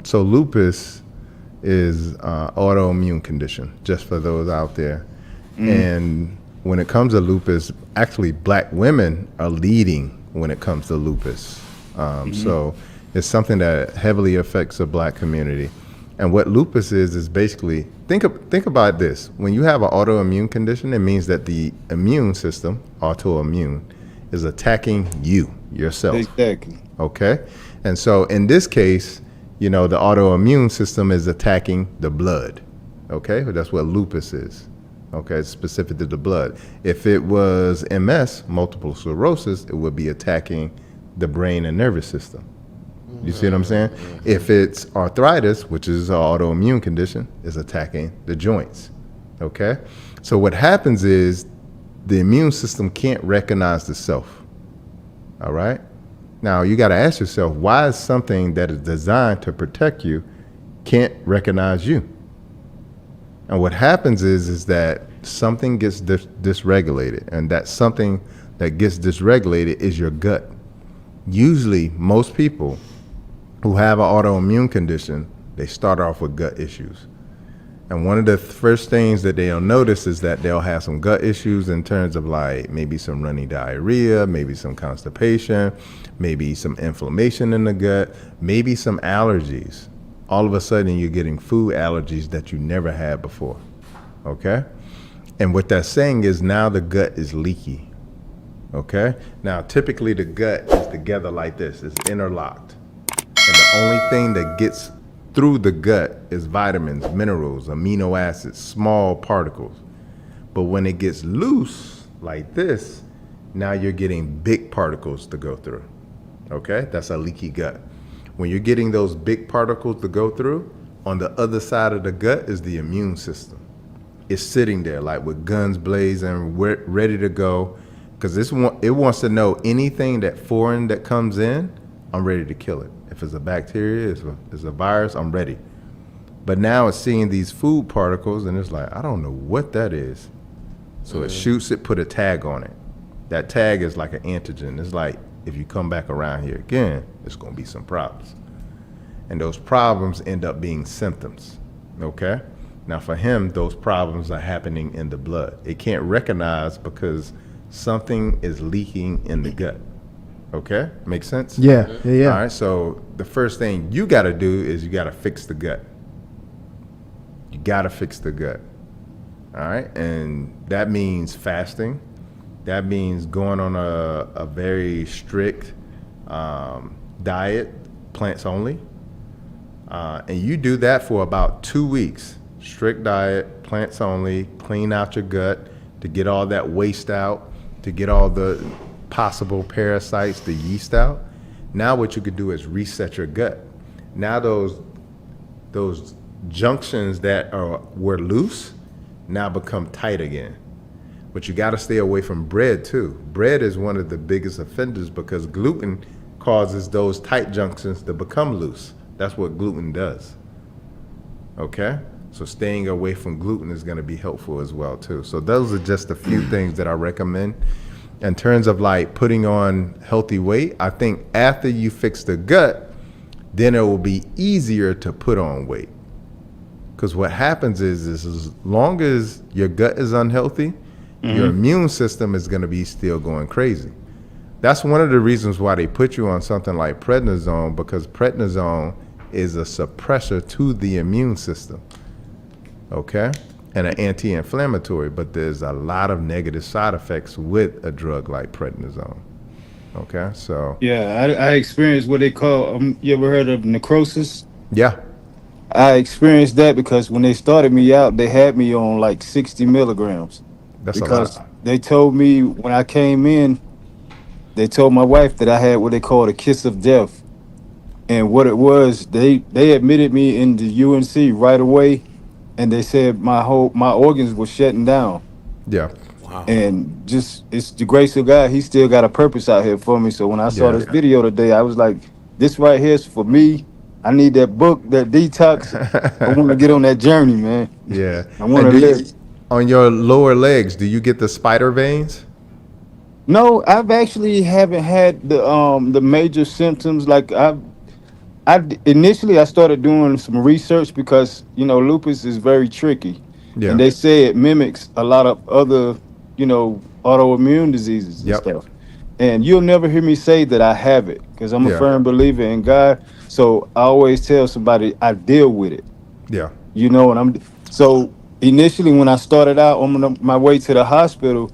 So lupus is autoimmune condition, just for those out there. And when it comes to lupus, actually black women are leading when it comes to lupus. So it's something that heavily affects the black community. And what lupus is basically, think about this. When you have an autoimmune condition, it means that the immune system, autoimmune, is attacking you, yourself. Exactly. Okay? And so in this case, the autoimmune system is attacking the blood. Okay? That's what lupus is. Okay? It's specific to the blood. If it was MS, multiple sclerosis, it would be attacking the brain and nervous system. You see what I'm saying? If it's arthritis, which is an autoimmune condition, is attacking the joints. Okay? So what happens is the immune system can't recognize the self. All right? Now you got to ask yourself, why is something that is designed to protect you can't recognize you? And what happens is that something gets dysregulated, and that something that gets dysregulated is your gut. Usually most people who have an autoimmune condition, they start off with gut issues. And one of the first things that they'll notice is that they'll have some gut issues in terms of like maybe some runny diarrhea, maybe some constipation, maybe some inflammation in the gut, maybe some allergies. All of a sudden you're getting food allergies that you never had before, okay? And what that's saying is now the gut is leaky, okay? Now typically the gut is together like this, it's interlocked. And the only thing that gets through the gut is vitamins, minerals, amino acids, small particles. But when it gets loose like this, now you're getting big particles to go through. Okay? That's a leaky gut. When you're getting those big particles to go through, on the other side of the gut is the immune system. It's sitting there like with guns blazing, ready to go, because it wants to know anything that foreign that comes in, I'm ready to kill it. If it's a bacteria, it's a virus, I'm ready. But now it's seeing these food particles and it's like, I don't know what that is. So it shoots it, put a tag on it. That tag is like an antigen. It's like, if you come back around here again, it's gonna be some problems. And those problems end up being symptoms, okay? Now for him, those problems are happening in the blood. It can't recognize because something is leaking in the gut. Okay, makes sense? Yeah. All right, so the first thing you gotta do is you gotta fix the gut. You gotta fix the gut, all right? And that means fasting. That means going on a very strict diet, plants only. And you do that for about 2 weeks. Strict diet, plants only, clean out your gut to get all that waste out, to get all the possible parasites, the yeast out. Now what you could do is reset your gut. Now those junctions that were loose now become tight again. But you got to stay away from bread too. Bread is one of the biggest offenders because gluten causes those tight junctions to become loose. That's what gluten does. Okay? So staying away from gluten is going to be helpful as well too. So those are just a few things that I recommend. In terms of like putting on healthy weight, I think after you fix the gut, then it will be easier to put on weight. Because what happens is as long as your gut is unhealthy, your immune system is going to be still going crazy. That's one of the reasons why they put you on something like prednisone, because prednisone is a suppressor to the immune system. Okay? And an anti-inflammatory, but there's a lot of negative side effects with a drug like prednisone. Okay, so Yeah, I experienced what they call, you ever heard of necrosis? yeah, I experienced that because when they started me out, they had me on like 60 milligrams. that's Because a lot. they told me when I came in, they told my wife that I had what they call a kiss of death. And what it was, they admitted me in the UNC right away, and they said my organs were shutting down. Yeah, Wow. And just it's the grace of God. He still got a purpose out here for me. So when I saw Yeah. this video today, I was like, this right here is for me. I need that book, that detox. I want to get on that journey, man. yeah. I want to And do you- live. on your lower legs, do you get the spider veins? No, I've actually haven't had the major symptoms. Like Initially I started doing some research because lupus is very tricky, and Yeah. they say it mimics a lot of other autoimmune diseases and Yep. stuff. And you'll never hear me say that I have it because I'm a Yeah. firm believer in God. So I always tell somebody I deal with it. Yeah. And I'm so initially when I started out on my way to the hospital,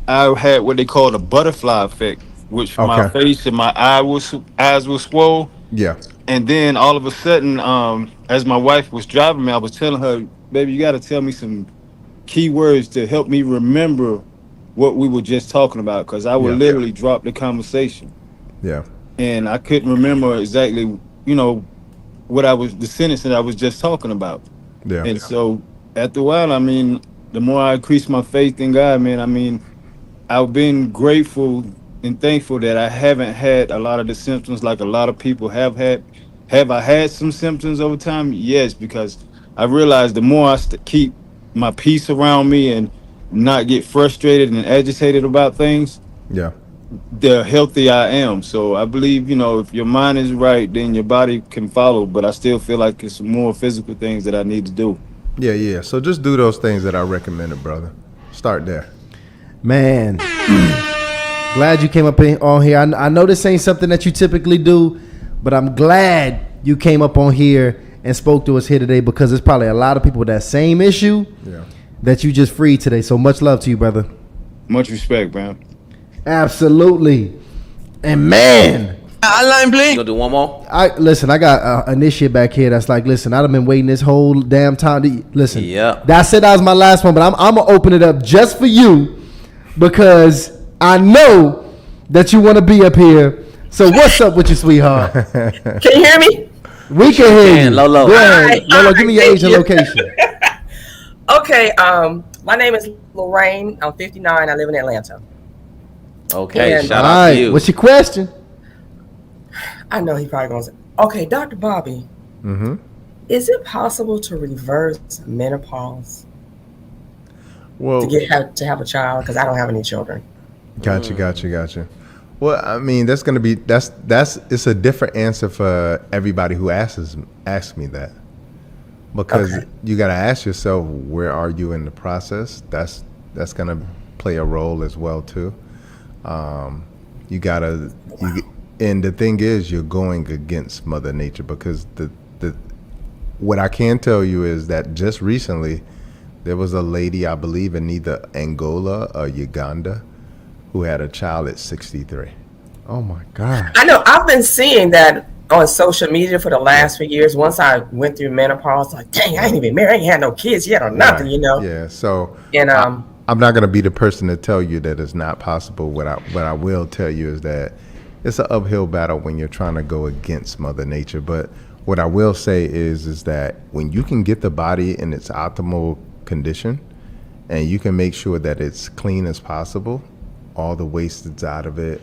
I had what they call the butterfly effect, which my Okay. face and my eyes was swole. Yeah. And then all of a sudden, as my wife was driving me, I was telling her, "Baby, you got to tell me some key words to help me remember what we were just talking about," because I would Yeah. literally drop the conversation, Yeah. and I couldn't remember exactly, what the sentence that I was just talking about. Yeah. And so after a while, I mean, the more I increased my faith in God, man, I mean, I've been grateful and thankful that I haven't had a lot of the symptoms like a lot of people have had. Have I had some symptoms over time? Yes, because I realized the more I keep my peace around me and not get frustrated and agitated about things, Yeah. the healthier I am. So I believe, if your mind is right, then your body can follow. But I still feel like it's more physical things that I need to do. Yeah. Yeah. So just do those things that I recommended, brother. Start there. Man, glad you came up on here. I know this ain't something that you typically do, but I'm glad you came up on here and spoke to us here today because there's probably a lot of people with that same issue Yeah. that you just freed today. So much love to you, brother. Much respect, man. Absolutely. And man, Hotline bling. You gonna do one more? I got an issue back here that's like, listen, I've been waiting this whole damn time to listen. Yeah. I said that was my last one, but I'm gonna open it up just for you because I know that you want to be up here. So what's up with you, sweetheart? Can you hear me? We can hear you. Lolo. Go ahead. All right, Lolo, give me your age and thank you. location. Okay, my name is Lorraine. I'm 59. I live in Atlanta. Okay, And- shout All out right. to you. What's your question? I know he probably going to say, okay, Dr. Bobby, Mm-hmm. is it possible to reverse menopause Well, to have a child? Because I don't have any children. Gotcha. Well, I mean, that's it's a different answer for everybody who asks me that, because Okay. you got to ask yourself, where are you in the process? That's gonna play a role as well too. You gotta, and the thing is, you're going against Mother Nature, because what I can tell you is that just recently there was a lady, I believe in either Angola or Uganda, who had a child at 63. Oh my God. I know I've been seeing that on social media for the last few years. Once I went through menopause, like, dang, I ain't even married. I ain't had no kids yet or nothing, Right. Yeah. So And I'm not going to be the person to tell you that it's not possible. What I will tell you is that it's an uphill battle when you're trying to go against Mother Nature. But what I will say is that when you can get the body in its optimal condition and you can make sure that it's clean as possible, all the waste is out of it,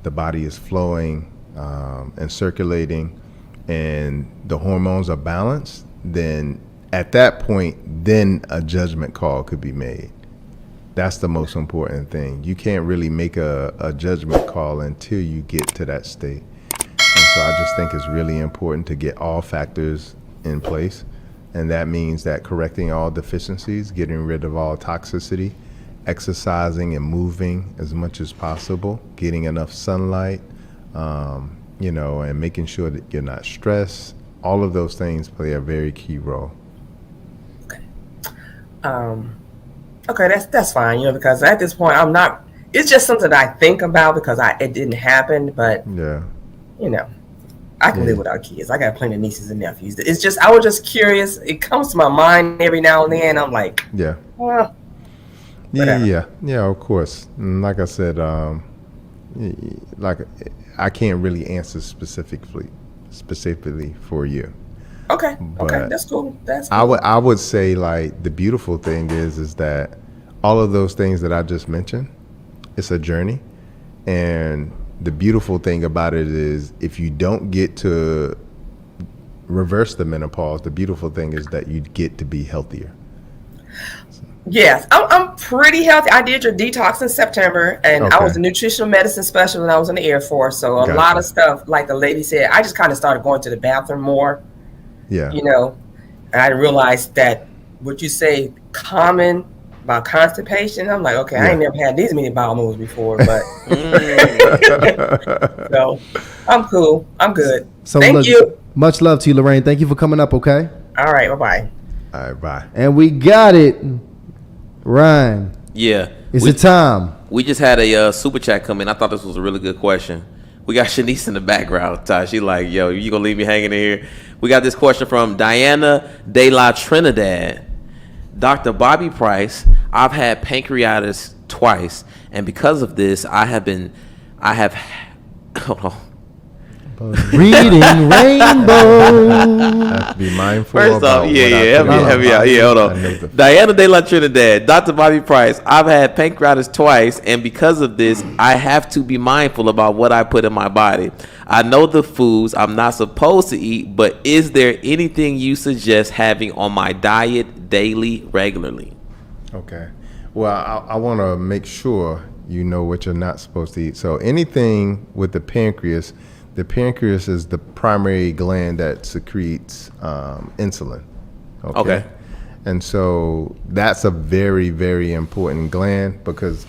the body is flowing and circulating, and the hormones are balanced, then at that point, then a judgment call could be made. That's the most important thing. You can't really make a judgment call until you get to that state. And so I just think it's really important to get all factors in place. And that means that correcting all deficiencies, getting rid of all toxicity, exercising and moving as much as possible, getting enough sunlight, and making sure that you're not stressed. All of those things play a very key role. okay, that's fine, because at this point I'm not. It's just something that I think about because it didn't happen, but Yeah. I can live without kids. I got plenty of nieces and nephews. It's just I was just curious. It comes to my mind every now and then. I'm like, Yeah. well, whatever. Yeah, of course. And like I said, like I can't really answer specifically for you. Okay, But that's cool. That's cool. I would say, like, the beautiful thing is that all of those things that I just mentioned, it's a journey. And the beautiful thing about it is, if you don't get to reverse the menopause, the beautiful thing is that you get to be healthier. Yes, I'm pretty healthy. I did your detox in September, and I Okay. was a nutritional medicine specialist when I was in the Air Force. So a Gotcha. lot of stuff, like the lady said, I just kind of started going to the bathroom more, Yeah. you know, and I realized that what you say common about constipation, I'm like, okay, I ain't Yeah. never had these many bowel movements before, but so I'm cool. I'm good. So Thank look, you. much love to you, Lorraine. Thank you for coming up, okay? All right, bye-bye. All right, bye. And we got it. Ryan, Yeah. is it time? We just had a super chat come in. I thought this was a really good question. We got Shanice in the background, Ty. She like, yo, you gonna leave me hanging in here? We got this question from Diana De La Trinidad. Dr. Bobby Price, I've had pancreatitis twice, and because of this, hold on. Reading Rainbow. I have to be mindful. First about off, what I help put in my me out. body. Yeah, hold I know on. the- Diana De La Trinidad, Dr. Bobby Price, I've had pancreatitis twice, and because of this, I have to be mindful about what I put in my body. I know the foods I'm not supposed to eat, but is there anything you suggest having on my diet daily, regularly? Okay. Well, I want to make sure you know what you're not supposed to eat. So anything with the pancreas is the primary gland that secretes insulin. Okay. And so that's a very, very important gland because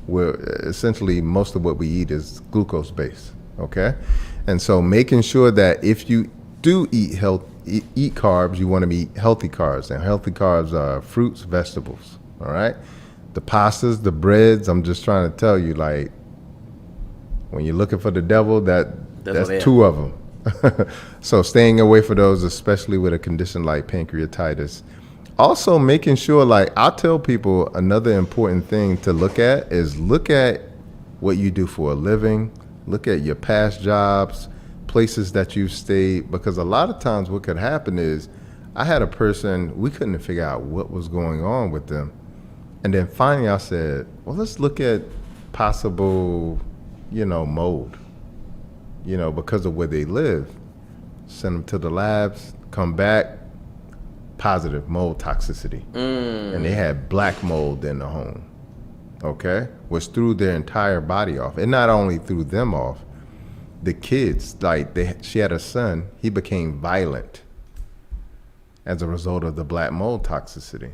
we're essentially most of what we eat is glucose based. Okay. And so making sure that if you do eat carbs, you want to eat healthy carbs, and healthy carbs are fruits, vegetables. All right. The pastas, the breads, I'm just trying to tell you, like, when you're looking for the devil, That's what they that's two of them. So staying away from those, especially with a condition like pancreatitis. Also making sure, like, I'll tell people another important thing to look at what you do for a living. Look at your past jobs, places that you've stayed, because a lot of times what could happen is I had a person, we couldn't figure out what was going on with them. And then finally I said, well, let's look at possible, mold, because of where they live. Send them to the labs, come back, positive mold toxicity. And they had black mold in the home, okay? Which threw their entire body off. And not only threw them off, the kids, she had a son, he became violent as a result of the black mold toxicity.